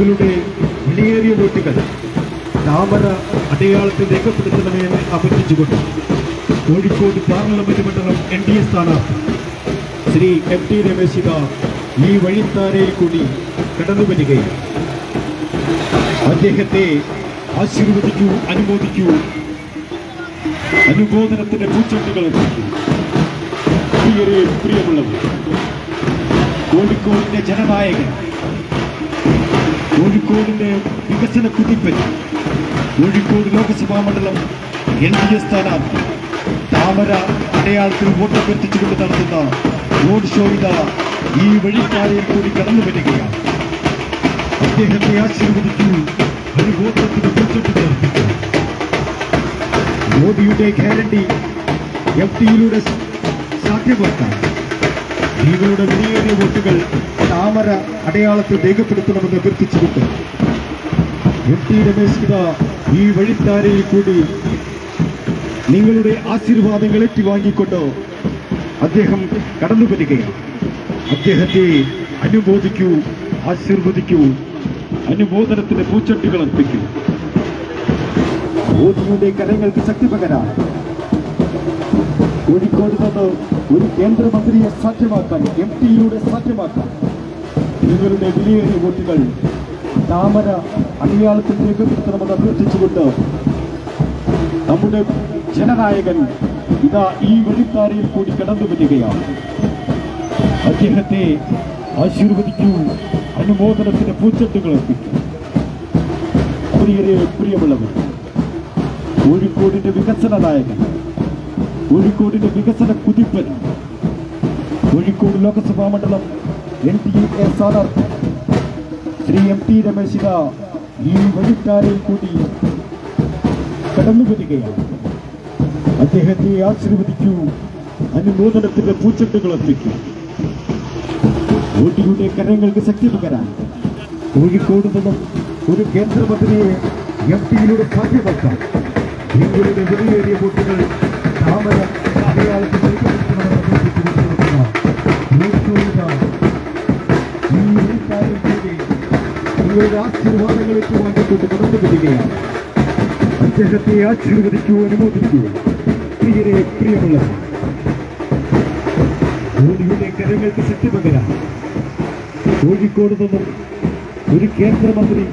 നിങ്ങളുടെ വിലയേറിയ വോട്ടുകൾ താമര അടയാളത്തിൽ രേഖപ്പെടുത്തണമെന്ന് അഭ്യർത്ഥിച്ചുകൊണ്ട് കോഴിക്കോട് പാർലമെന്റ് മണ്ഡലം NDA സ്ഥാനാർത്ഥി ശ്രീ MT രമേശ് ഈ വഴിത്താരയിൽ കൂടി കടന്നു വരികയും അദ്ദേഹത്തെ ആശീർവദിക്കൂ, അനുമോദിക്കൂ, അനുമോദനത്തിന്റെ പൂച്ചെണ്ടുകൾ പ്രിയമുള്ളവർ, കോഴിക്കോടിന്റെ ജനനായകൻ, കോഴിക്കോടിന്റെ വികസന കുതിപ്പൻ, കോഴിക്കോട് ലോക്സഭാ മണ്ഡലം NDA സ്ഥാനാർത്ഥി താമര അടയാളത്തിൽ വോട്ടഭ്യർത്ഥിച്ചുകൊണ്ട് നടത്തുന്ന റോഡ് ഷോ ഈ വഴിത്താരയിൽ കൂടി കടന്നു വരികയാണ്. അദ്ദേഹത്തെ ആശീർവദിക്കൂ, അനുമോദനത്തിന് പൂച്ചെണ്ടുകൾ അർപ്പിക്കൂ. മോദിയുടെ ഗ്യാരണ്ടി FTയിലൂടെ സാധ്യമാക്കാൻ നിങ്ങളുടെ വിലയേറിയ വോട്ടുകൾ താമര അടയാളത്തിൽ രേഖപ്പെടുത്തണമെന്ന് അഭ്യർത്ഥിച്ചുകൊണ്ട് MT രമേശ് ഈ വഴിത്താരയിൽ കൂടി നിങ്ങളുടെ ആശീർവാദങ്ങൾ ഏറ്റുവാങ്ങിക്കൊണ്ട് അദ്ദേഹം കടന്നു വരികയാണ്. അദ്ദേഹത്തെ അനുമോദിക്കൂ, ആശീർവദിക്കൂ, അനുമോദനത്തിന്റെ പൂച്ചെണ്ടുകൾ അർപ്പിക്കൂ. മോദിയുടെ കരങ്ങൾക്ക് ശക്തി പകരാൻ കോഴിക്കോട് നിന്ന് ഒരു കേന്ദ്രമന്ത്രിയെ സാധ്യമാക്കാൻ, MTയിലൂടെ സാധ്യമാക്കാൻ നിങ്ങളുടെ വിലയേറിയ വോട്ടുകൾ താമര അടയാളത്തിൽ രേഖപ്പെടുത്തണമെന്ന് അഭ്യർത്ഥിച്ചുകൊണ്ട് നമ്മുടെ ജനനായകൻ ഈ വഴിത്താരയിൽ കൂടി കടന്നു വരികയാണ്. അദ്ദേഹത്തെ ആശീർവദിക്കൂ, അനുമോദനത്തിന് പൂച്ചെണ്ടുകൾ അർപ്പിക്കൂ. പ്രിയമുള്ളവർ, കോഴിക്കോടിന്റെ വികസന നായകൻ, കോഴിക്കോടിന്റെ വികസന കുതിപ്പൻ, കോഴിക്കോട് ലോക്സഭാ മണ്ഡലം NDA സ്ഥാനാർത്ഥി ശ്രീ MT രമേശ് ഈ വഴിത്താരയിൽ കൂടി കടന്നു വരികയാണ്. അദ്ദേഹത്തെ ആശീർവദിക്കൂ, അനുമോദനത്തിന്റെ പൂച്ചെണ്ടുകൾ അർപ്പിക്കൂ. വോട്ടിയുടെ കരങ്ങൾക്ക് ശക്തി പകരാൻ കോഴിക്കോട് നിന്നും ഒരു കേന്ദ്രമന്ത്രിയെ MTയിലൂടെ സാധ്യമാക്കാൻ നിങ്ങളുടെ വിലയേറിയ വോട്ടുകൾ താമര അടയാളത്തിൽ രേഖപ്പെടുത്തണമെന്ന് നിങ്ങളുടെ ആശീർവാദങ്ങൾ ഏറ്റുവാങ്ങിക്കൊണ്ട് കടന്നു വരികയാണ്. അദ്ദേഹത്തെ ആശീർവദിക്കൂ, അനുമോദിക്കൂ. പ്രിയമുള്ളവർ, മോദിയുടെ കരങ്ങൾക്ക് ശക്തി പകരാൻ കോഴിക്കോട് നിന്നും ഒരു കേന്ദ്രമന്ത്രി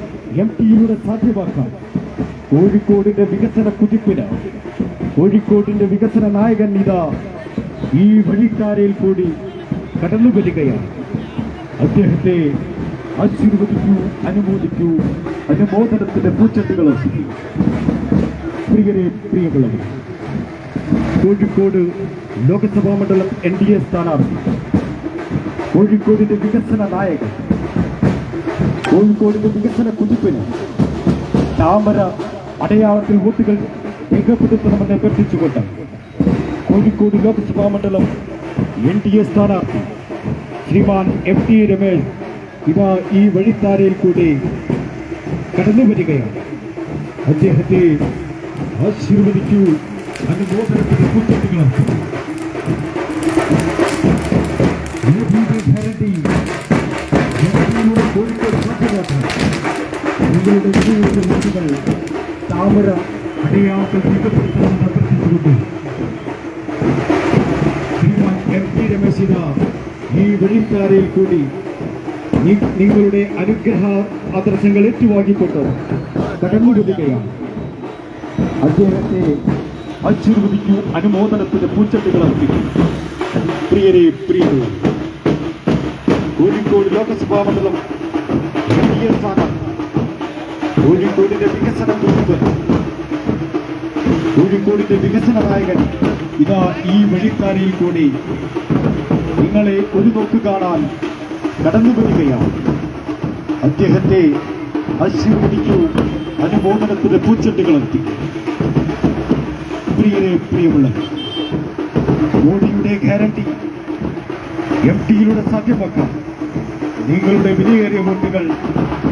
MTയിലൂടെ സാധ്യമാക്കാൻ കോഴിക്കോടിന്റെ വികസന കുതിപ്പിന്, കോഴിക്കോടിന്റെ വികസന നായകൻ ഈ വഴിത്താരയിൽ കൂടി കടന്നു വരികയാണ്. അദ്ദേഹത്തെ ആശീർവദിക്കൂ, അനുമോദിക്കൂ, അനുമോദനത്തിന്റെ പൂച്ചെണ്ടുകൾ അർപ്പിക്കൂ. പ്രിയമുള്ളവർ, കോഴിക്കോട് ലോക്സഭാ മണ്ഡലം NDA സ്ഥാനാർത്ഥി, കോഴിക്കോടിന്റെ വികസന നായകൻ, കോഴിക്കോടിന്റെ വികസന കുതിപ്പിന് താമര അടയാളത്തിൽ വോട്ടുകൾ രേഖപ്പെടുത്തണമെന്ന് അഭ്യർത്ഥിച്ചുകൊണ്ട് കോഴിക്കോട് ലോക്സഭാ മണ്ഡലം NDA സ്ഥാനാർത്ഥി ശ്രീമാൻ MT രമേശ് ഈ വഴിത്താരയിൽ കൂടി കടന്നു വരികയാണ്. അദ്ദേഹത്തെ ആശീർവദിക്കൂ, അനുമോദനത്തിന് പൂച്ചെണ്ടുകൾ അർപ്പിക്കൂ. കോഴിക്കോട് സാധ്യമാക്കാൻ നിങ്ങളുടെ വിലയേറിയ വോട്ടുകൾ താമര അടയാളത്തിൽ രേഖപ്പെടുത്തണമെന്ന് അഭ്യർത്ഥിച്ചുകൊണ്ട് ശ്രീമാൻ MT രമേശ് ഈ വഴിത്താരയിൽ കൂടി നിങ്ങളുടെ അനുഗ്രഹ ആദർശങ്ങൾ ഏറ്റുവാങ്ങിക്കൊണ്ട് കടന്നു വരികയാണ്. അദ്ദേഹത്തെ ആശീർവദിക്കൂ, അനുമോദനത്തിന്റെ പൂച്ചെണ്ടുകൾ അർപ്പിക്കും. പ്രിയമുള്ളവർ, കോഴിക്കോട് ലോക്സഭാ മണ്ഡലം NDA സ്ഥാനാർത്ഥി, കോഴിക്കോടിന്റെ വികസന കുതിപ്പൻ, കോഴിക്കോടിന്റെ വികസന നായകൻ ഈ വഴിത്താരയിൽ കൂടി നിങ്ങളെ ഒരു നോക്ക് കാണാൻ കടന്നു വരികയാണ്. അദ്ദേഹത്തെ ആശീർവദിക്കൂ, അനുമോദനത്തിന്റെ പൂച്ചെണ്ടുകൾ അർപ്പിക്കും. പ്രിയമുള്ളവർ, മോദിയുടെ ഗ്യാരണ്ടി MTയിലൂടെ സാധ്യമാക്കാൻ നിങ്ങളുടെ വിലയേറിയ വോട്ടുകൾ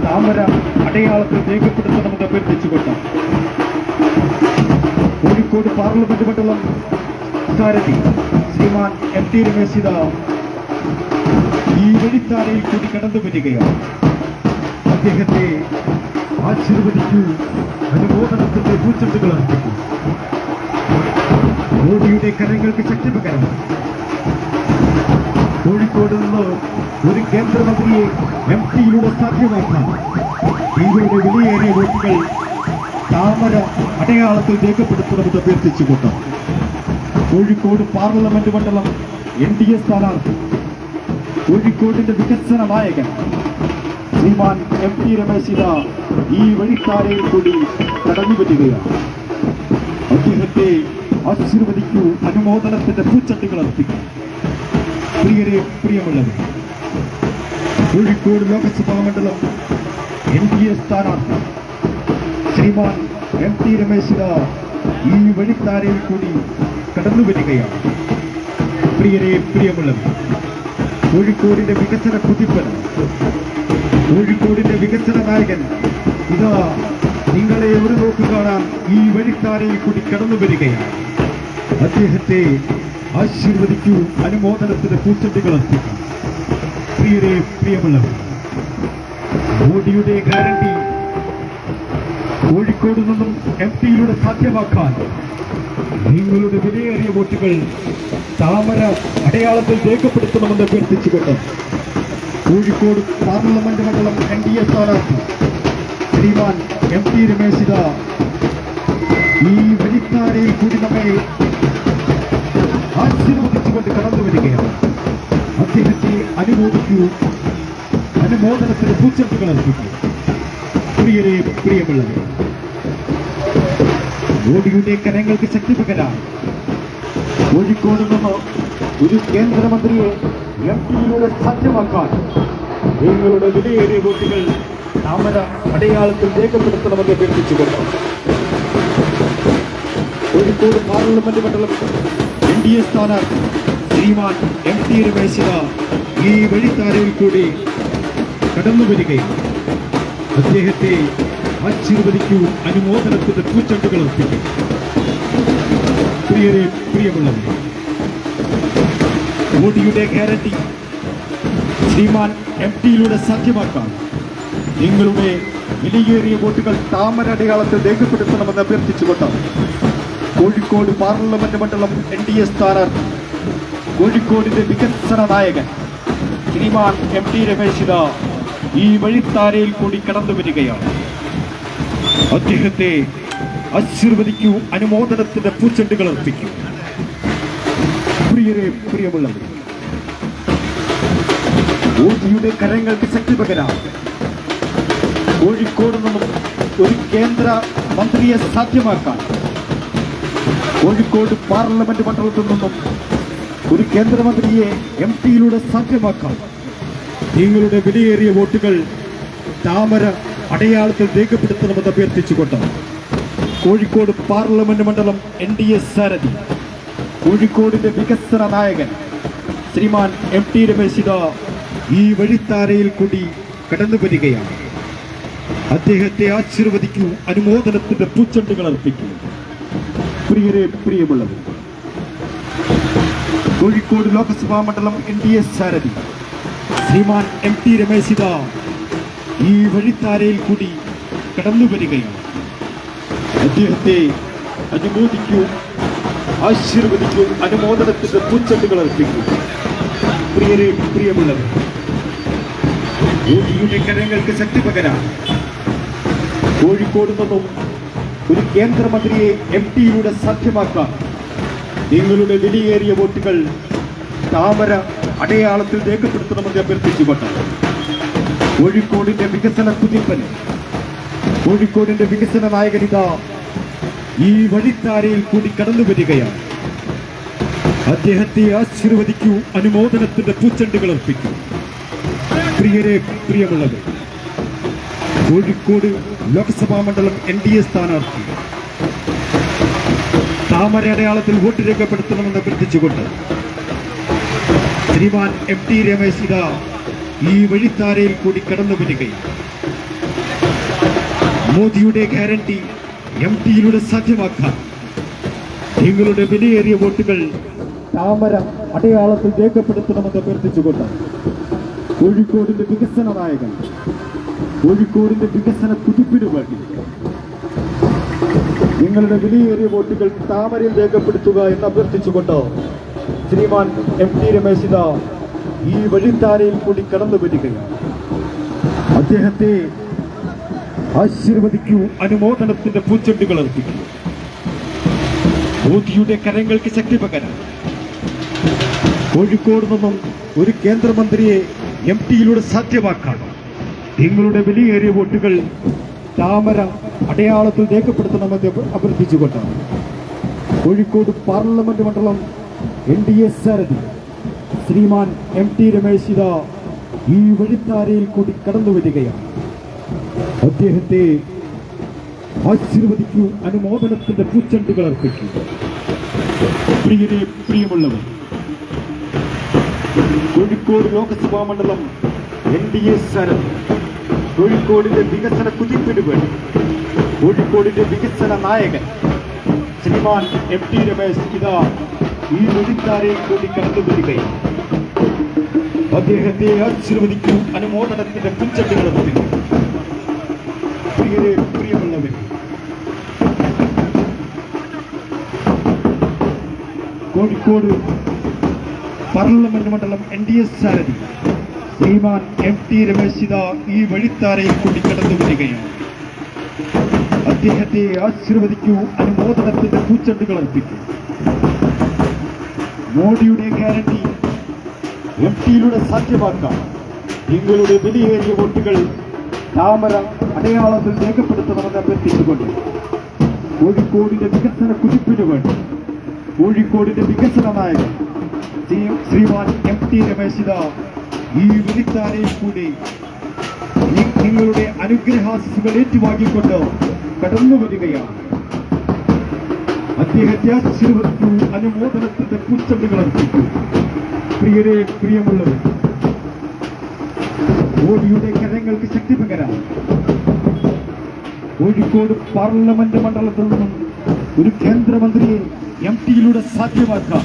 താമര അടയാളത്തിൽ രേഖപ്പെടുത്തണമെന്ന് അഭ്യർത്ഥിച്ചുകൊണ്ട് കോഴിക്കോട് പാർലമെന്റ് മണ്ഡലം സാരഥി ശ്രീമാൻ MT രമേശ് ഈ വഴിത്താരയിൽ കൂടി കടന്നു വരികയാണ്. അദ്ദേഹത്തെ ആശീർവദിക്കൂ, അനുമോദനത്തിന്റെ പൂച്ചെണ്ടുകൾ അർപ്പിക്കൂ. മോദിയുടെ കരങ്ങൾക്ക് ശക്തി പകരണം. കോഴിക്കോട് നിന്ന് ഒരു കേന്ദ്രമന്ത്രിയെ MP-യിലൂടെ സാധ്യമാക്കാൻ നിങ്ങളുടെ വിലയേറിയ വോട്ടുകൾ താമര അടയാളത്തിൽ രേഖപ്പെടുത്തണമെന്ന് അഭ്യർത്ഥിച്ചുകൊണ്ട് കോഴിക്കോട് പാർലമെന്റ് മണ്ഡലം NDA സ്ഥാനാർത്ഥി, കോഴിക്കോടിന്റെ വികസന നായകൻ ശ്രീമാൻ MP രമേശ് ഇതാ ഈ വഴിത്താരയിൽ കൂടി കടന്നുവരികയാണ്. അദ്ദേഹത്തെ ആശീർവദിക്കൂ, അനുമോദനത്തിന്റെ പൂച്ചെണ്ടുകൾ അർപ്പിക്കും. പ്രിയരെ, പ്രിയമുള്ളത്, കോഴിക്കോട് ലോകസഭാ മണ്ഡലം NDA സ്ഥാനാർത്ഥി ശ്രീമാൻ MP രമേശ് ഇതാ ഈ വഴിത്താരയിൽ കൂടി കടന്നുവരികയാണ്. പ്രിയരെ, പ്രിയമുള്ളത്, കോഴിക്കോടിന്റെ വികസന കുതിപ്പൻ, കോഴിക്കോടിന്റെ വികസന നായകൻ ഇതാ നിങ്ങളെ ഒരു നോക്ക് കാണാൻ ഈ വഴിത്താരയിൽ കൂടി കടന്നു വരികയാണ്. അദ്ദേഹത്തെ ആശീർവദിക്കൂ, അനുമോദനത്തിന് പൂച്ചെണ്ടുകൾ അർപ്പിക്കും. പ്രിയരെ, പ്രിയമുള്ളവർ, മോദിയുടെ ഗ്യാരണ്ടി കോഴിക്കോട് നിന്നും MP-യിലൂടെ സാധ്യമാക്കാൻ നിങ്ങളുടെ വിലയേറിയ വോട്ടുകൾ താമര അടയാളത്തിൽ രേഖപ്പെടുത്തണമെന്ന് അഭ്യർത്ഥിച്ചുകൊണ്ട് കോഴിക്കോട് പാർലമെന്റ് മണ്ഡലം NDA സ്ഥാനാർത്ഥി ശ്രീമാൻ MP രമേശ് ഇതാ ഈ വഴിത്താരയിൽ കൂടി നമ്മെ ആശീർവദിച്ചുകൊണ്ട് കടന്നു വരികയാണ്. അദ്ദേഹത്തെ അനുമോദിക്കൂ, അനുമോദനത്തിന് പൂച്ചെണ്ടുകൾ അർപ്പിക്കൂ. പ്രിയരെ, പ്രിയമുള്ളവർ, മോദിയുടെ കരങ്ങൾക്ക് ശക്തി പകരാൻ കോഴിക്കോട് നിന്ന് ഒരു കേന്ദ്രമന്ത്രിയെ MP-യിലൂടെ സാധ്യമാക്കാൻ നിങ്ങളുടെ വിലയേറിയ വോട്ടുകൾ താമര അടയാളത്തിൽ രേഖപ്പെടുത്തണമെന്ന് അഭ്യർത്ഥിച്ചുകൊണ്ട് കോഴിക്കോട് പാർലമെന്റ് മണ്ഡലം NDA സ്ഥാനാർത്ഥി ശ്രീമാൻ MP രമേശ് ഇതാ ഈ വഴിത്താരയിൽ കൂടി കടന്നു വരികയും അദ്ദേഹത്തെ ആശീർവദിക്കൂ, അനുമോദനത്തിന്റെ പൂച്ചെണ്ടുകൾ അർപ്പിക്കും. പ്രിയരെ, പ്രിയമുള്ളവർ, മോദിയുടെ ഗ്യാരണ്ടി ശ്രീമാൻ MP-യിലൂടെ സാധ്യമാക്കാൻ നിങ്ങളുടെ വിലയേറിയ വോട്ടുകൾ താമര അടയാളത്തിൽ രേഖപ്പെടുത്തണമെന്ന് അഭ്യർത്ഥിച്ചുകൊണ്ട് കോഴിക്കോട് പാർലമെന്റ് മണ്ഡലം NDA സ്ഥാനാർത്ഥി, കോഴിക്കോടിന്റെ വികസന നായകൻ ശ്രീമാൻ MP രമേശ് ഇതാ ഈ വഴിത്താരയിൽ കൂടി കടന്നു വരികയാണ്. അദ്ദേഹത്തെ ആശീർവദിക്കൂ, അനുമോദനത്തിന്റെ പൂച്ചെണ്ടുകൾ അർപ്പിക്കൂ. പ്രിയരെ, പ്രിയമുള്ളവർ, മോദിയുടെ കരങ്ങൾക്ക് ശക്തി പകരാൻ കോഴിക്കോട് നിന്നും ഒരു കേന്ദ്ര മന്ത്രിയെ സാധ്യമാക്കാൻ കോഴിക്കോട് പാർലമെന്റ് മണ്ഡലത്തിൽ നിന്നും ഒരു കേന്ദ്രമന്ത്രിയെ MP-യിലൂടെ സാധ്യമാക്കാൻ നിങ്ങളുടെ വിലയേറിയ വോട്ടുകൾ താമര അടയാളത്തിൽ രേഖപ്പെടുത്തണമെന്ന് അഭ്യർത്ഥിച്ചുകൊണ്ട് കോഴിക്കോട് പാർലമെന്റ് മണ്ഡലം NDA സാരഥി, കോഴിക്കോടിന്റെ വികസന നായകൻ ശ്രീമാൻ MP രമേശ് ഇതാ ഈ വഴിത്താരയിൽ കൂടി കടന്നു വരികയാണ്. അദ്ദേഹത്തെ ആശീർവദിക്കൂ, അനുമോദനത്തിന്റെ പൂച്ചെണ്ടുകൾ അർപ്പിക്കൂ. പ്രിയരെ, പ്രിയമുള്ളത്, കോഴിക്കോട് ലോകസഭാ മണ്ഡലം NDA സാരഥി ശ്രീമാൻ MP രമേശ് ഇതാ ഈ വഴിത്താരയിൽ കൂടി കടന്നു വരികയാണ്. അദ്ദേഹത്തെ അനുമോദിക്കൂ, ആശീർവദിക്കൂ, അനുമോദനത്തിന്റെ പൂച്ചെണ്ടുകൾ അർപ്പിക്കൂ. പ്രിയരെ, പ്രിയമുള്ളവർ, മോദിയുടെ കരങ്ങൾക്ക് ശക്തി പകരാൻ കോഴിക്കോട് നിന്നും ഒരു കേന്ദ്രമന്ത്രിയെ MP-യിലൂടെ സാധ്യമാക്കാൻ നിങ്ങളുടെ വിലയേറിയ വോട്ടുകൾ താമര അടയാളത്തിൽ രേഖപ്പെടുത്തണമെന്ന് അഭ്യർത്ഥിച്ചുകൊണ്ട് കോഴിക്കോടിന്റെ വികസന കുതിപ്പൻ, കോഴിക്കോടിന്റെ വികസന നായകനിത ഈ വഴിത്താരയിൽ കൂടി കടന്നു വരികയാണ്. അദ്ദേഹത്തെ ആശീർവദിക്കൂ, അനുമോദനത്തിന്റെ പൂച്ചെണ്ടുകൾ അർപ്പിക്കൂ. പ്രിയരെ, പ്രിയമുള്ളത്, കോഴിക്കോട് ലോക്സഭാ മണ്ഡലം NDA സ്ഥാനാർത്ഥി താമര അടയാളത്തിൽ വോട്ട് രേഖപ്പെടുത്തണമെന്ന് അഭ്യർത്ഥിച്ചുകൊണ്ട് ശ്രീമാൻ MP രമേശ് ഇതാ ഈ വഴിത്താരയിൽ കൂടി കടന്നു വരികയും മോദിയുടെ ഗ്യാരണ്ടി MP-യിലൂടെ സാധ്യമാക്കാൻ നിങ്ങളുടെ വിലയേറിയ വോട്ടുകൾ താമര അടയാളത്തിൽ രേഖപ്പെടുത്തണമെന്ന് അഭ്യർത്ഥിച്ചുകൊണ്ട് കോഴിക്കോടിന്റെ വികസന നായകൻ കോഴിക്കോടിന്റെ വികസന കുതിപ്പിനു വേണ്ടി നിങ്ങളുടെ വിലയേറിയ വോട്ടുകൾ താമരയിൽ രേഖപ്പെടുത്തുക എന്ന് അഭ്യർത്ഥിച്ചുകൊണ്ട് ശ്രീമാൻ MT രമേശ് ഇതാ ഈ വഴിത്താരയിൽ കൂടി കടന്നു വരികയാണ്. അദ്ദേഹത്തെ ആശീർവദിക്കൂ, അനുമോദനത്തിന്റെ പൂച്ചെണ്ടുകൾ അർപ്പിക്കൂ. മോദിയുടെ കരങ്ങൾക്ക് ശക്തി പകരാൻ കോഴിക്കോട് നിന്നും ഒരു കേന്ദ്രമന്ത്രിയെ MT സാധ്യമാക്കാൻ നിങ്ങളുടെ വിലയേറിയ വോട്ടുകൾ താമര അടയാളത്തിൽ രേഖപ്പെടുത്തണമെന്ന് അഭ്യർത്ഥിച്ചുകൊണ്ടാണ് കോഴിക്കോട് പാർലമെന്റ് മണ്ഡലം NDA സാരഥി ശ്രീമാൻ MT രമേശ് ഇതാ ഈ വഴിത്താരയിൽ കൂടി കടന്നു വരികയാണ്. അദ്ദേഹത്തെ ആശീർവദിക്കൂ, അനുമോദനത്തിന്റെ പൂച്ചെണ്ടുകൾ അർപ്പിക്കൂ. പ്രിയമുള്ളവർ, കോഴിക്കോട് ലോക്സഭാ മണ്ഡലം NDA സാരഥി കോഴിക്കോടിന്റെ വികസന കുതിപ്പിന് വേണ്ടി കോഴിക്കോടിന്റെ വികസന നായകൻ ശ്രീമാൻ MT രമേശ് ഇതാ ഈ വഴിത്താരയിൽ കൂടി കടന്നു വരികയാണ്. അദ്ദേഹത്തെ ആശീർവദിക്കൂ, അനുമോദനത്തിന്റെ പൂച്ചെണ്ടുകൾ അർപ്പിക്കൂ. പ്രിയമുള്ളവർ, കോഴിക്കോട് പാർലമെന്റ് മണ്ഡലം NDA സാരഥി ശ്രീമാൻ MT രമേശ് ഇതാ ഈ വഴിത്താരയിൽ കൂടി കടന്നു വരികയാണ്. അദ്ദേഹത്തെ ആശീർവദിക്കൂ, അനുമോദനത്തിന്റെ പൂച്ചെണ്ടുകൾ അർപ്പിക്കൂ. മോദിയുടെ ഗ്യാരണ്ടി MT സാധ്യമാക്കാം നിങ്ങളുടെ വിലയേറിയ വോട്ടുകൾ താമര അടയാളത്തിൽ രേഖപ്പെടുത്തണമെന്ന് അഭ്യർത്ഥിച്ചുകൊണ്ട് കോഴിക്കോടിന്റെ വികസന കുതിപ്പിനു വേണ്ടി കോഴിക്കോടിന്റെ വികസന നായകൻ ശ്രീമാൻ MT രമേശ് ഇതാ ഈ വഴിത്താരയിൽ കൂടി നിങ്ങളുടെ അനുഗ്രഹാശിസുകൾ ഏറ്റുവാങ്ങിക്കൊണ്ട് കടന്നു വരികയാണ്. അദ്ദേഹത്തെ ആശീർവദിക്കൂ, അനുമോദനത്തിന്റെ പൂച്ചെണ്ടുകൾ അർപ്പിക്കൂ. പ്രിയമുള്ളവർ, മോദിയുടെ കരങ്ങൾക്ക് ശക്തി പകരാൻ കോഴിക്കോട് പാർലമെന്റ് മണ്ഡലത്തിൽ നിന്നും ഒരു കേന്ദ്രമന്ത്രിയെ MT സാധ്യമാക്കാം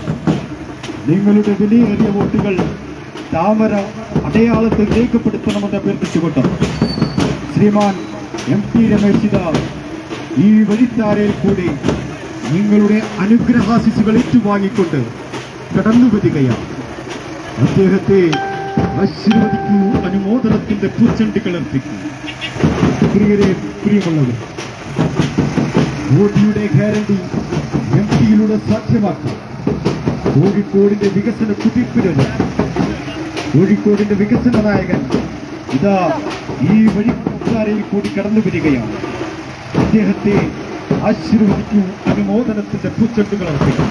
നിങ്ങളുടെ വിലയേറിയ വോട്ടുകൾ താമര അടയാളത്തിൽ രേഖപ്പെടുത്തണമെന്ന് അഭ്യർത്ഥിച്ചുകൊണ്ട് ശ്രീമാൻ MT രമേശ് ഇതാ ഈ വഴിത്താരയിൽ കൂടി നിങ്ങളുടെ അനുഗ്രഹാശിസുകൾ ഏറ്റുവാങ്ങിക്കൊണ്ട് കടന്നു വരികയാണ്. അദ്ദേഹത്തെ ആശീർവദിക്കൂ, അനുമോദനത്തിന്റെ പൂച്ചെണ്ടുകൾ അർപ്പിക്കൂ. പ്രിയമുള്ളവർ, മോദിയുടെ ഗ്യാരണ്ടി MT സാധ്യമാക്കാം കോഴിക്കോടിന്റെ വികസന കുതിപ്പിന് കോഴിക്കോടിന്റെ വികസന നായകൻ ഇതാ ഈ വഴിത്താരയിൽ കൂടി കടന്നു വരികയാണ്. അദ്ദേഹത്തെ ആശീർവദിക്കൂ, അനുമോദനത്തിന്റെ പൂച്ചെണ്ടുകൾ അർപ്പിക്കും.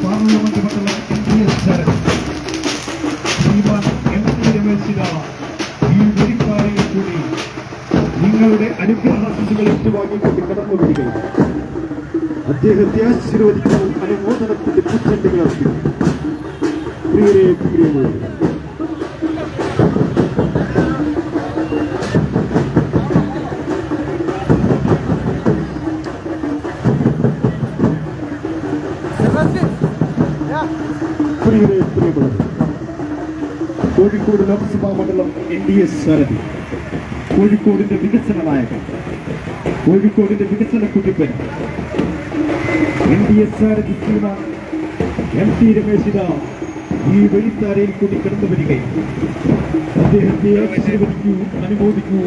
പാർലമെന്റ് മണ്ഡലം NDA സാരഥി ശ്രീമാൻ MT രമേശ് ഇതാ ഈ വഴിത്താരയിൽ കൂടി നിങ്ങളുടെ അനുഗ്രഹാശിസുകൾ ഏറ്റുവാങ്ങിക്കൊണ്ട് കടന്നു വരികയാണ്. അദ്ദേഹത്തെ ആശീർവദിക്കൂ, അനുമോദനത്തിന്റെ പൂച്ചെണ്ടുകൾ അർപ്പിക്കും. പ്രിയമുള്ളവർ, കോഴിക്കോട് ലോക്സഭാ മണ്ഡലം NDA സാരഥി കോഴിക്കോടിന്റെ വികസന നായകൻ കോഴിക്കോടിന്റെ വികസന കുതിപ്പൻ NDA സാരഥി ശ്രീമാൻ MT രമേശ് ഇതാ ഈ വഴിത്താരയിൽ കൂടി കടന്നു വരികയാണ്. അദ്ദേഹത്തെ ആശീർവദിക്കൂ, അനുമോദിക്കൂ,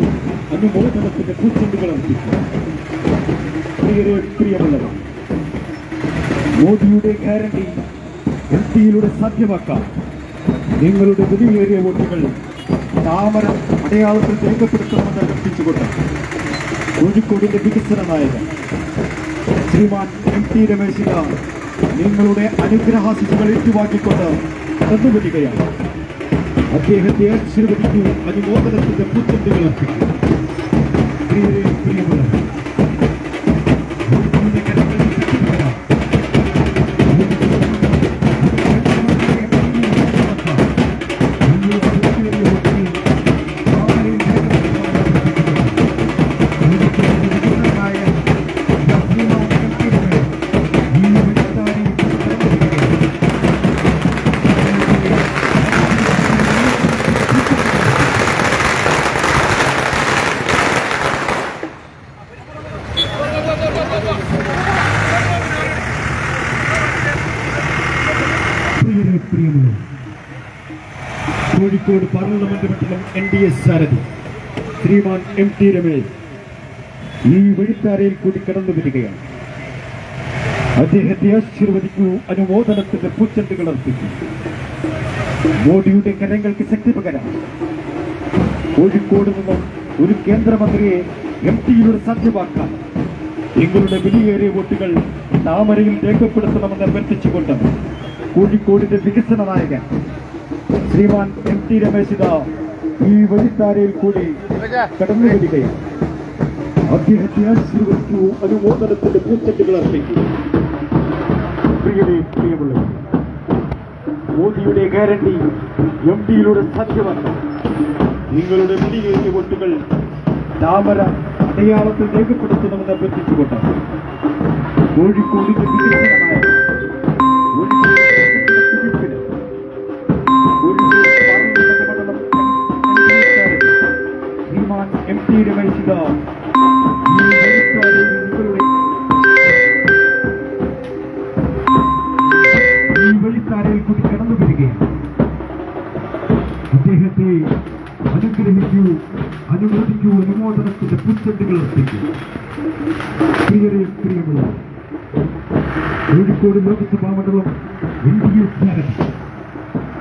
അനുമോദനത്തിന്റെ പൂച്ചെണ്ടുകൾ അർപ്പിക്കൂ. പ്രിയമുള്ളവർ, മോദിയുടെ ഗ്യാരണ്ടി MT സാധ്യമാക്കാം നിങ്ങളുടെ വിലയേറിയ വോട്ടുകൾ താമര അടയാളത്തിൽ രേഖപ്പെടുത്തണമെന്ന് അഭ്യർത്ഥിച്ചുകൊണ്ട് കോഴിക്കോടിന്റെ വികസന നായകൻ ശ്രീമാൻ MT രമേശ് ഇതാ നിങ്ങളുടെ അനുഗ്രഹാശിസുകൾ ഏറ്റുവാങ്ങിക്കൊണ്ട് കടന്നു വരികയാണ്. അദ്ദേഹത്തെ ആശീർവദിക്കൂ, അനുമോദനത്തിന്റെ പൂച്ചെണ്ടുകൾ അർപ്പിക്കൂ. പ്രിയമുള്ളവർ, കോഴിക്കോട് പാർലമെന്റ് മണ്ഡലം NDA സാരഥി ശ്രീമാൻ MT രമേശ് ഈ വഴിത്താരയിൽ കൂടി കടന്നു വരികയാണ്. അദ്ദേഹത്തെ ആശീർവദിക്കൂ, അനുമോദനത്തിന്റെ പൂച്ചെണ്ടുകൾ അർപ്പിക്കൂ. മോഡിയുടെ കരങ്ങൾക്ക് ശക്തി പകരാം. കോഴിക്കോട് നിന്നും ഒരു കേന്ദ്രമന്ത്രിയെ MTയിലൂടെ സാധ്യമാക്കാൻ നിങ്ങളുടെ വിലയേറിയ വോട്ടുകൾ താമരയിൽ രേഖപ്പെടുത്തണമെന്ന് അഭ്യർത്ഥിച്ചുകൊണ്ട് കോഴിക്കോടിന്റെ വികസന നായകൻ ശ്രീമാൻ MT രമേശ് ഈ വഴിത്താരയിൽ കൂടി കടന്നു വരികയാണ്. അദ്ദേഹത്തെ ആശീർവദിക്കൂ, അനുമോദനത്തിന്റെ പൂച്ചെണ്ടുകൾ അർപ്പിക്കൂ. പ്രിയമുള്ളവർ, മോദിയുടെ ഗ്യാരണ്ടി MTയിലൂടെ സാധ്യമാക്കാം. നിങ്ങളുടെ വിലയേറിയ വോട്ടുകൾ താമര അടയാളത്തിൽ രേഖപ്പെടുത്തണമെന്ന് അഭ്യർത്ഥിച്ചുകൊണ്ട് കോഴിക്കോടിന്റെ വികസനമായ ശ്രീമാൻ MT രമേശ് ഈ വഴിത്താരയിൽ കൂടി കടന്നു വരികയാണ്. അദ്ദേഹത്തെ അനുഗ്രഹിക്കൂ, അനുമോദിക്കൂ, അനുമോദനത്തിന്റെ പൂച്ചെണ്ടുകൾ അർപ്പിക്കൂ. പ്രിയമുള്ള കോഴിക്കോട് ലോക്സഭാ മണ്ഡലം NDA സാരഥി,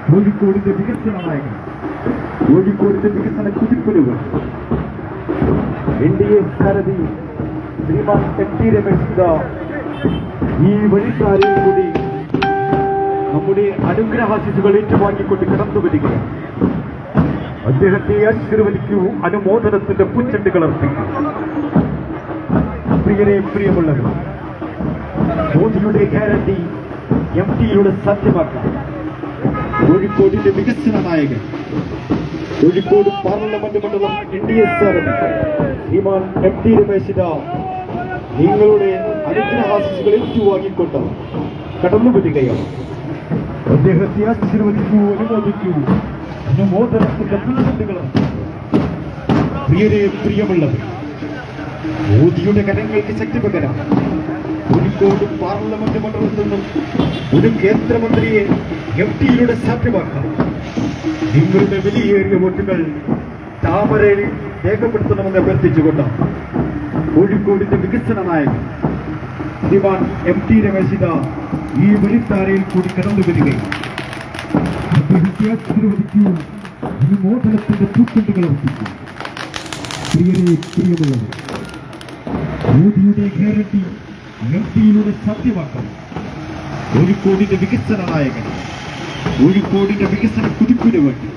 കോഴിക്കോടിന്റെ വികസന നായകൻ, കോഴിക്കോടിന്റെ വികസന കുതിപ്പലുകൾ NDA സാരഥി ശ്രീമാൻ MT രമേശ് ഈ വഴിത്താരയിൽ കൂടി നമ്മുടെ അനുഗ്രഹാശിസുകൾ ഏറ്റുവാങ്ങിക്കൊണ്ട് കടന്നു വരികയാണ്. അദ്ദേഹത്തെ ആശീർവദിക്കൂ, അനുമോദനത്തിന്റെ പൂച്ചെണ്ടുകൾ അർപ്പിക്കൂ. പ്രിയമുള്ളവർ, മോദിയുടെ ഗ്യാരണ്ടി MTയിലൂടെ സാധ്യമാക്കാം. കോഴിക്കോടിന്റെ വികസന നായകൻ, കോഴിക്കോട് പാർലമെന്റ് മണ്ഡലം NDA സാരഥി ശ്രീമാൻ MT രമേശ് നിങ്ങളുടെ അനുഗ്രഹാശിസുകൾ ഏറ്റുവാങ്ങിക്കൊണ്ട് കടന്നു വരികയാണ്. അദ്ദേഹത്തെ ആശീർവദിക്കൂ, അനുമോദിക്കൂ, അനുമോദനത്തിന്റെ പൂച്ചെണ്ടുകൾ. പ്രിയമുള്ളവർ, മോദിയുടെ കരങ്ങൾക്ക് ശക്തി പകരാം. കോഴിക്കോട് പാർലമെന്റ് മണ്ഡലത്തിൽ നിന്നും ഒരു കേന്ദ്രമന്ത്രിയെ MTയിലൂടെ സാധ്യമാക്കാം. നിങ്ങളുടെ വിലയേറിയ വോട്ടുകൾ താമരയിൽ രേഖപ്പെടുത്തണമെന്ന് അഭ്യർത്ഥിച്ചുകൊണ്ട് കോഴിക്കോടിന്റെ വികസന നായകൻ ശ്രീമാൻ MT രമേശ് ഈ വഴിത്താരയിൽ കൂടി കടന്നു വരികയും അദ്ദേഹത്തെ ആശീർവദിക്കൂ, അനുമോദനത്തിന്റെ പൂച്ചെണ്ടുകൾ അർപ്പിക്കൂ. പ്രിയമുള്ളവർ, മോദിയുടെ ഗ്യാരണ്ടി MTയിലൂടെ സാധ്യമാക്കാം. കോഴിക്കോടിന്റെ വികസന നായകൻ, കോഴിക്കോടിന്റെ വികസന കുതിപ്പിന് വേണ്ടി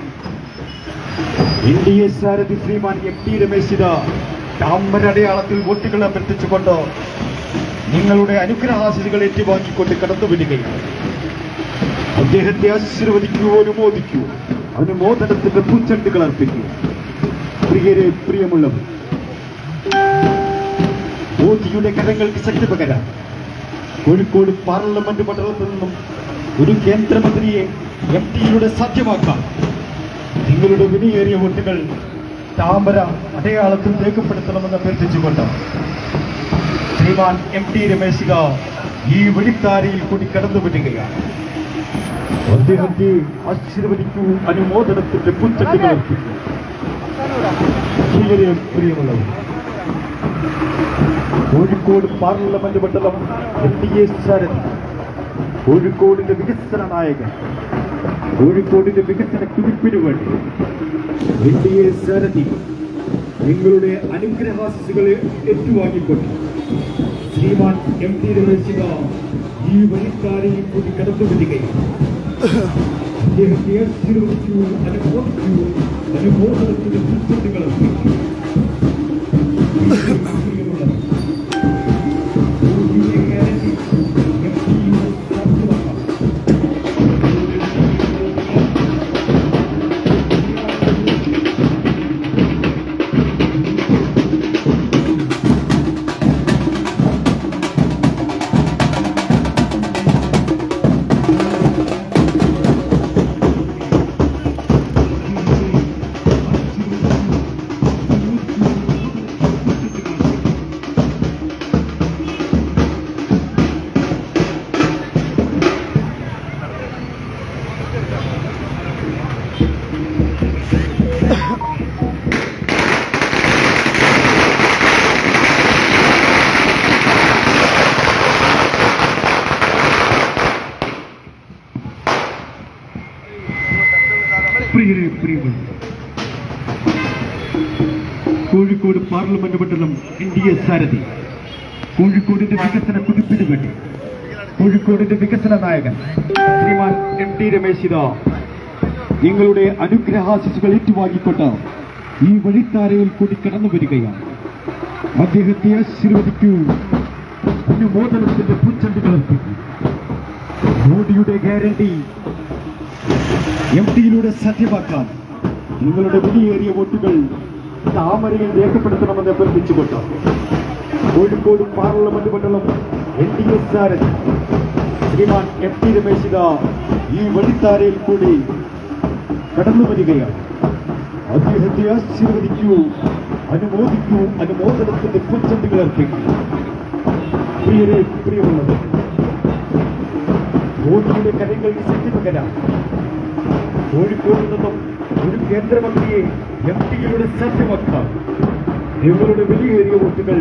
NDA സാരഥി ശ്രീമാൻ MT രമേശ് താമര അടയാളത്തിൽ വോട്ടുകൾ അഭ്യർത്ഥിച്ചുകൊണ്ട് നിങ്ങളുടെ അനുഗ്രഹാശിസുകൾ ഏറ്റുവാങ്ങിക്കൊണ്ട് കടന്നു വരികയാണ്. അദ്ദേഹത്തെ ആശീർവദിക്കൂ, അനുമോദിക്കൂ, അനുമോദനത്തിന്റെ പൂച്ചെണ്ടുകൾ അർപ്പിക്കൂ. പ്രിയമുള്ളവർ, മോദിയുടെ കരങ്ങൾക്ക് ശക്തി പകരാം. കോഴിക്കോട് പാർലമെന്റ് മണ്ഡലത്തിൽ നിന്നും ഒരു കേന്ദ്രമന്ത്രിയെ MTയിലൂടെ സാധ്യമാക്കാം. നിങ്ങളുടെ വിലയേറിയ വോട്ടുകൾ താമര അടയാളത്തിൽ രേഖപ്പെടുത്തണമെന്ന് അഭ്യർത്ഥിച്ചുകൊണ്ട് ശ്രീമാൻ MT രമേശ് ഈ വഴിത്താരയിൽ കൂടി കടന്നു വരികയാണ്. അദ്ദേഹത്തെ ആശീർവദിക്കൂ, അനുമോദനത്തിന്റെ പൂച്ചെണ്ടുകൾ അർപ്പിക്കൂ. പ്രിയമുള്ളവർ, കോഴിക്കോട് പാർലമെന്റ് മണ്ഡലം NDA സാരഥി, കോഴിക്കോടിന്റെ വികസന നായകൻ, കോഴിക്കോടിന്റെ വികസന കുതിപ്പിനു വേണ്ടി NDA സാരഥി നിങ്ങളുടെ അനുഗ്രഹാശിസുകൾ ഏറ്റുവാങ്ങിക്കൊണ്ട് ശ്രീമാൻ MT രമേശ് ഈ വഴിത്താരയിൽ കൂടി കടന്നു വരികയും അദ്ദേഹത്തെ ആശീർവദിക്കൂ, അനുമോദിക്കൂ, അനുമോദനത്തിന്റെ പൂച്ചെണ്ടുകൾ അർപ്പിക്കൂ. കോഴിക്കോട് പാർലമെന്റ് മണ്ഡലം NDA സാരഥി, കോഴിക്കോടിന്റെ വികസന കുതിപ്പിന് വേണ്ടി കോഴിക്കോടിന്റെ വികസന നായകൻ ശ്രീമാൻ MT രമേശ് നിങ്ങളുടെ അനുഗ്രഹാശിസുകൾ ഏറ്റുവാങ്ങിക്കൊണ്ട് ഈ വഴിത്താരയിൽ കൂടി കടന്നു വരികയാണ്. അദ്ദേഹത്തെ ആശീർവദിക്കൂ, അനുമോദനത്തിന്റെ പുച്ചണ്ടുകൾ അർപ്പിക്കൂ. മോദിയുടെ ഗ്യാരണ്ടി MTയിലൂടെ സാധ്യമാക്കാൻ നിങ്ങളുടെ വിലയേറിയ വോട്ടുകൾ താമരയിൽ രേഖപ്പെടുത്തണമെന്ന് അഭ്യർത്ഥിച്ചുകൊണ്ട് കോഴിക്കോട് പാർലമെന്റ് മണ്ഡലം NDA സാരഥി ശ്രീമാൻ MT രമേശ് ഈ വഴിത്താരയിൽ കൂടി കടന്നു വരികയാണ്. അദ്ദേഹത്തെ ആശീർവദിക്കൂ, അനുമോദിക്കൂ, അനുമോദനത്തിന്റെ പുച്ചണ്ടുകൾ അർപ്പിക്കൂ. പ്രിയരെ, പ്രിയമുള്ളത്, മോദിയുടെ കരങ്ങൾക്ക് ശക്തി പകരാം. കോഴിക്കോട് നിന്നും ഒരു കേന്ദ്രമന്ത്രിയെ MTയിലൂടെ സാധ്യമാക്കാം. നിങ്ങളുടെ വിലയേറിയ വോട്ടുകൾ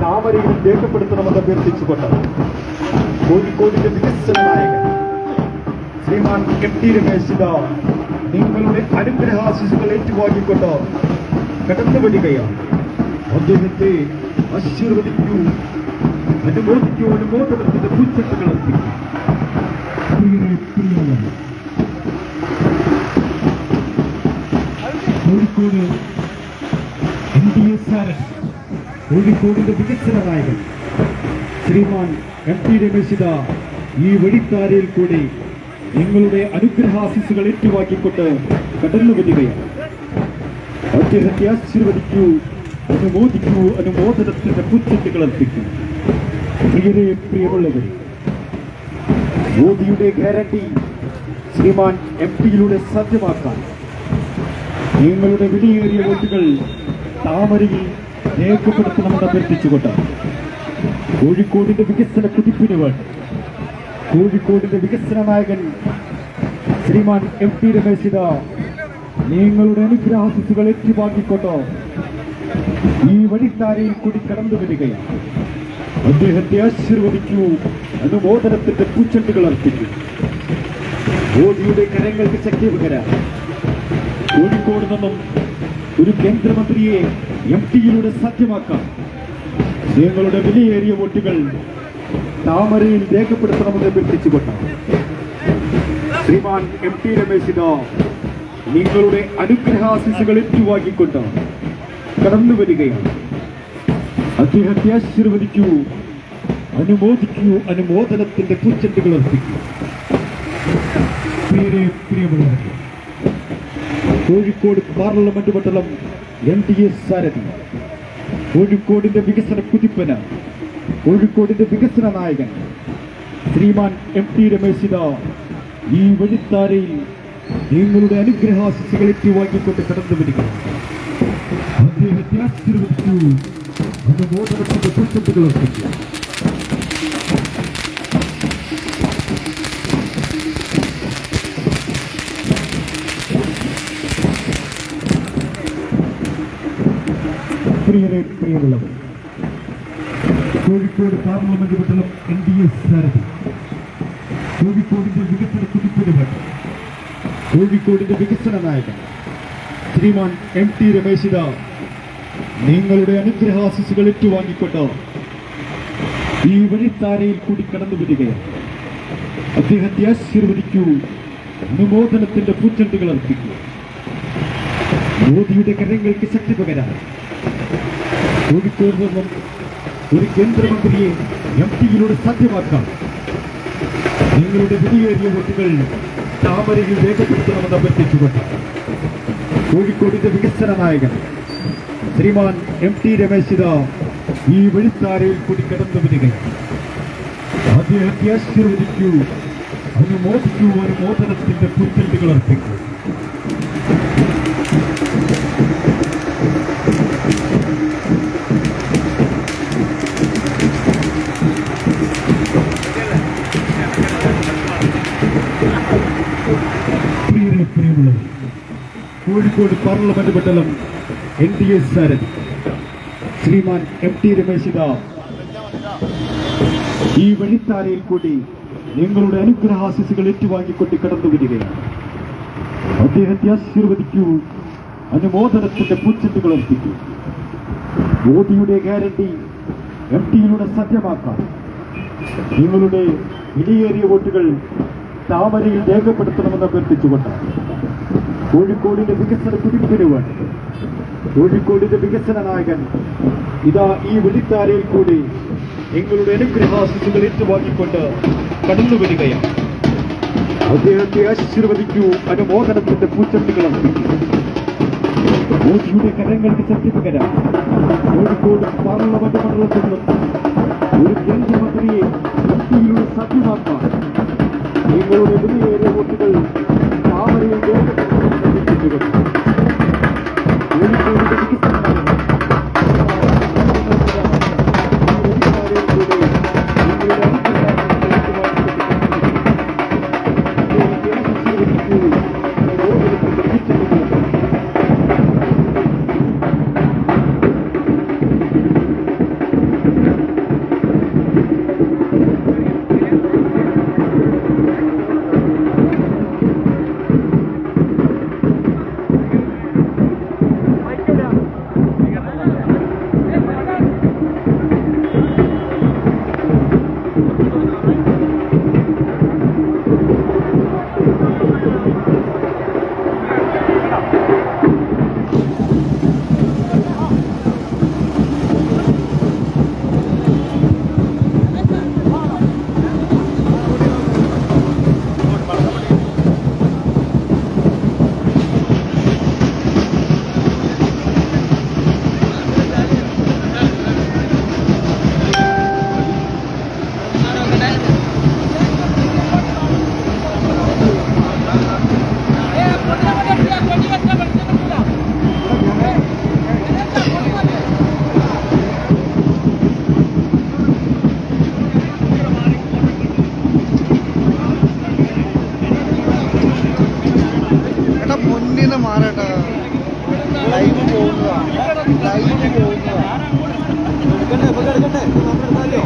താമരയിൽ രേഖപ്പെടുത്തണമെന്ന് അഭ്യർത്ഥിച്ചുകൊണ്ട് കോഴിക്കോടിന്റെ വികസന നായകൻ ശ്രീമാൻ MT രമേശ് നിങ്ങളുടെ അനുഗ്രഹാശിസുകൾ ഏറ്റുവാങ്ങിക്കൊണ്ട് കടന്നു വരികയാണ്. അദ്ദേഹത്തെ ആശീർവദിക്കൂ, അനുമോദിക്കൂ, അനുമോദനത്തിന്റെ പുച്ചട്ടുകൾ അർപ്പിക്കൂ. കോഴിക്കോട് NDA സാരഥി, കോഴിക്കോടിന്റെ വികസന നായകൻ ശ്രീമാൻ MT രമേശ് ഈ വഴിത്താരയിൽ കൂടി നിങ്ങളുടെ അനുഗ്രഹാശിസുകൾ ഏറ്റുവാക്കിക്കൊണ്ട് കടന്നു വരികയാണ്. അദ്ദേഹത്തെ ആശീർവദിക്കൂ, അനുമോദിക്കൂ, അനുമോദനത്തിന്റെ പുച്ചട്ടുകൾ അർപ്പിക്കൂ. പ്രിയരെ, പ്രിയമുള്ളവരെ, മോദിയുടെ ഗ്യാരണ്ടി ശ്രീമാൻ MTയിലൂടെ സാധ്യമാക്കാൻ നിങ്ങളുടെ വിലയേറിയ വോട്ടുകൾ താമരയിൽ രേഖപ്പെടുത്തണമെന്ന് അഭ്യർത്ഥിച്ചുകൊണ്ട് കോഴിക്കോടിന്റെ വികസന കുതിപ്പിന് വേണ്ടി കോഴിക്കോടിന്റെ വികസന നായകൻ ശ്രീമാൻ MT രമേശ് നിങ്ങളുടെ അനുഗ്രഹാശിസുകൾ ഏറ്റുവാങ്ങിക്കൊണ്ട് ഈ വഴിത്താരയിൽ കൂടി കടന്നു വരികയാണ്. അദ്ദേഹത്തെ ആശീർവദിക്കൂ, അനുമോദനത്തിന്റെ പൂച്ചണ്ടുകൾ അർപ്പിക്കൂ. മോദിയുടെ കരങ്ങൾക്ക് ശക്തി പകരാൻ കോഴിക്കോട് നിന്നും ഒരു കേന്ദ്രമന്ത്രിയെ MTയിലൂടെ സാധ്യമാക്കാം. നിങ്ങളുടെ വിലയേറിയ വോട്ടുകൾ താമരയിൽ രേഖപ്പെടുത്തണമെന്ന് അഭ്യർത്ഥിച്ചുകൊണ്ട് ശ്രീമാൻ MT രമേശ് നിങ്ങളുടെ അനുഗ്രഹാശിസുകൾ ഏറ്റുവാങ്ങിക്കൊണ്ട് കടന്നു വരികയാണ്. അദ്ദേഹത്തെ ആശീർവദിക്കൂ, അനുമോദിക്കൂ, അനുമോദനത്തിന്റെ പുച്ചണ്ടുകൾ അർപ്പിക്കൂ. പ്രിയമുള്ളവരെ, കോഴിക്കോട് പാർലമെന്റ് മണ്ഡലം NDA സാരഥി, കോഴിക്കോടിന്റെ വികസന കുതിപ്പന് കോഴിക്കോടിന്റെ വികസന നായകൻ ശ്രീമാൻ MT രമേശ് ഈ വഴിത്താരയിൽ നിങ്ങളുടെ അനുഗ്രഹാശിസുകൾ ഏറ്റുവാങ്ങിക്കൊണ്ട് കടന്നു വരിക. അദ്ദേഹത്തെ ആശീർവദിക്കൂ, അനുമോദനത്തിന്റെ പുച്ചണ്ടുകൾ അർപ്പിക്കൂ. പ്രിയമുള്ളവർ, കോഴിക്കോട് പാർലമെന്റ് മണ്ഡലം NDA സാരഥി, കോഴിക്കോടിന്റെ വികസന കുതിപ്പിന് വേണ്ടി കോഴിക്കോടിന്റെ വികസന നായകൻ ശ്രീമാൻ MT രമേശ് നിങ്ങളുടെ അനുഗ്രഹാശിസുകൾ ഏറ്റുവാങ്ങിക്കൊണ്ട് ഈ വഴിത്താരയിൽ കൂടി കടന്നു വരികയാണ്. അദ്ദേഹത്തെ ആശീർവദിക്കൂ, അനുമോദനത്തിന്റെ പൂച്ചണ്ടുകൾ അർപ്പിക്കൂ. മോദിയുടെ കരങ്ങൾക്ക് ശക്തി പകരാൻ കോഴിക്കോട് നിന്നും ഒരു കേന്ദ്രമന്ത്രിയെ MTയിലൂടെ സാധ്യമാക്കാം. നിങ്ങളുടെ വിലയേറിയ വോട്ടുകൾ താമരയിൽ രേഖപ്പെടുത്തണമെന്ന് അഭ്യർത്ഥിച്ചുകൊണ്ട് കോഴിക്കോടിന്റെ വികസന നായകൻ ശ്രീമാൻ MT രമേശ് ഈ വഴിത്താരയിൽ കൂടി കടന്നു വരികയാണ്. അദ്ദേഹത്തെ ആശീർവദിക്കൂ, അനുമോദിക്കൂ, അനുമോദനത്തിന്റെ പുച്ചണ്ടുകൾ അർപ്പിക്കൂ. പ്രിയമുള്ളവർ, കോഴിക്കോട് പാർലമെന്റ് മണ്ഡലം NDA സാരഥി ശ്രീമാൻ MT രമേശ് ഈ വഴിത്താരയിൽ കൂടി നിങ്ങളുടെ അനുഗ്രഹാശിസുകൾ ഏറ്റുവാങ്ങിക്കൊണ്ട് കടന്നു വരികയാണ്. അദ്ദേഹത്തെ ആശീർവദിക്കൂ, അനുമോദനത്തിന്റെ പൂച്ചെണ്ടുകൾ അർപ്പിക്കും. മോദിയുടെ ഗ്യാരണ്ടി MTയിലൂടെ സത്യമാക്കാം. നിങ്ങളുടെ വിലയേറിയ വോട്ടുകൾ താമരയിൽ രേഖപ്പെടുത്തണമെന്ന് അഭ്യർത്ഥിച്ചുകൊണ്ട് കോഴിക്കോടിന്റെ വികസന കുതിപ്പിന് വേണ്ടി കോഴിക്കോടിന്റെ വികസന നായകൻ ഇതാ ഈ വെളിത്താരയിൽ കൂടി നിങ്ങളുടെ അനുഗ്രഹാശിസുകൾ ഏറ്റുവാങ്ങിക്കൊണ്ട് കടന്നു വരികയാണ്. അദ്ദേഹത്തെ ആശീർവദിക്കൂ, അനുമോദനത്തിന്റെ പൂച്ചെണ്ടുകൾ അർപ്പിക്കൂ. മോദിയുടെ കരങ്ങൾക്ക് സത്യപകരാം. കോഴിക്കോട് പാർലമെന്റ് മണ്ഡലത്തിൽ നിന്നും ഒരു കേന്ദ്രമന്ത്രിയെ MTയിലൂടെ സാധ്യമാക്കാൻ നിങ്ങളുടെ വിലയേറിയ വോട്ടുകൾ താമരയിൽ രേഖപ്പെടുത്തുന്നത് കോഴിക്കോടിന്റെ മാറട്ടെ, ലൈവ് പോകുന്നതാ. എടുക്കണ്ടേ, എടുക്കണ്ടേ, നമ്മൾ എടുത്താലോ.